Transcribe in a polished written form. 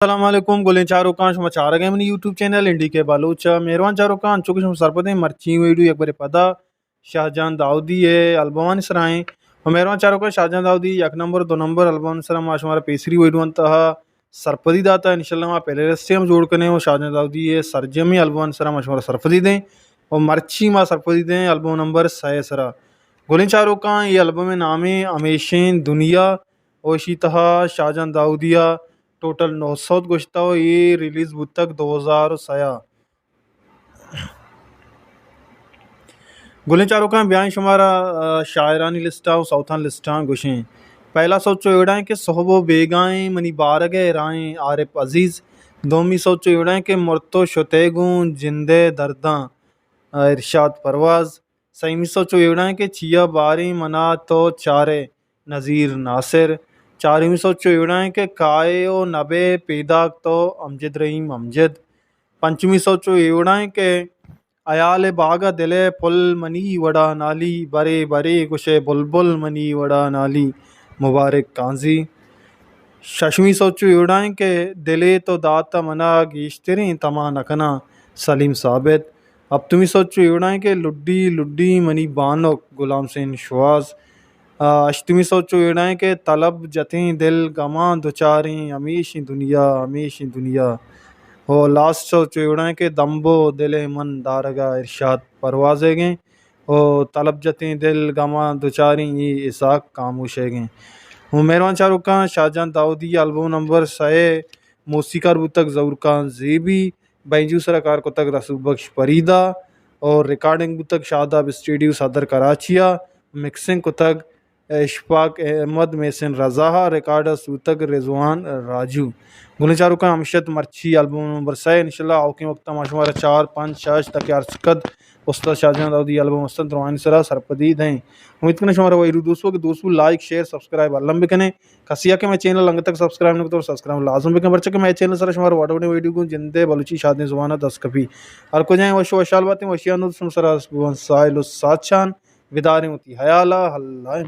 अस्सलामुअलैकुम गुलें चारोकान शुमा चारगे money YouTube channel इंडी के बालूचा मेहरबान चारोकान चुके शुम सरपदे मर्ची वीडियो एक बारे पदा शाहजहां दाऊदी है अल्बवान सराय और मेहरबान चारोकान शाहजहां दाऊदी एक नंबर दो नंबर अल्बवान सरा माशमारा पेसरी वीडियो अंतहा सरपदी दाता इंशाल्लाह मा पहले रस्ते हम जोड़ कने वो शाहजहां दाऊदी है सरजमी अल्बवान सरा माशमारा सरपदी दें और मर्ची मा सरपदी दें अल्बम नंबर 6 सरा गुलें चारोकान ये अल्बम में नाम है हमेशें दुनिया और इसी तहा शाहजहां दाऊदिया टोटल 900 गोश्ता हो ये रिलीज बुत तक 2006 गुलें चारों का बयान शुमारा शायरानी लिस्टा और सौथान लिस्टा गुशें पहला सोचो एड़ा के सोहबो बेगाएं मनी बारगे राएं आरिफ अजीज दोमी सोचो एड़ा के मुर्तो शुतेगुं जिंदे दर्दा इरशाद परवाज सहीमी सोचो एड़ा के चिया बारी मना तो चारे नज़ीर नासिर चारवीं सोचो एड़ा के काए ओ नबे पैदा तो अमजद रहीम अमजद पंचमी सोचो एड़ा के अयाल बागा दिले पुल मनी वड़ा नाली बरे बरे गुशे बुलबुल मनी वड़ा नाली मुबारक काजी शशमी सोचो एड़ा के दिले तो दाता मना गीश्तरी तमा नकना सलीम साबित अब तुम्हें सोचो एड़ा के लुड्डी लुड्डी मनी बानो गुलाम सिंह शवाज अष्टमी सोचो एड़ा के तलब जतें दिल गमा दुचारें हमेशी दुनिया हो लास्ट सोचो एड़ा के दम्बो दिले मन दारगा इरशाद परवाजेगें हो तलब जतें दिल गमा दुचारें ये इसाक कामोशेगें वो मेहरबान शाहरुख शाहजहां दाऊदी एल्बम नंबर 6 मौसीकार बुतक जरूर खान जेबी बैजू सरकार को तक रसूल बख्श फरीदा और रिकॉर्डिंग बुतक शादाब स्टूडियो सदर कराचिया मिक्सिंग को तक इशफाक अहमद मेसन रज़ा रिकॉर्डर सूतक रिजवान राजू गुलचारू का अमशत मर्ची एल्बम नंबर 6 इंशाल्लाह आओ के वक्त माशुमारा 4-5-6 तक यारकद उस्ताद शाहजहां दाऊदी एल्बम उस्ताद रवानी सरा सरपदी दें उम्मीद करना शुमारा वही दोस्तों के दोस्तों लाइक शेयर सब्सक्राइब अल्लम बिकने कसिया के मैं चैनल लंग तक सब्सक्राइब नहीं तो सब्सक्राइब लाजम बिकन बच्चे के मैं चैनल सरा शुमारा वाटो वीडियो को जिंदे बलूची शादी जुबाना दस कभी और को जाए वशो वशाल बातें वशियान सरा साइल साचान विदारें होती हयाला हल्ला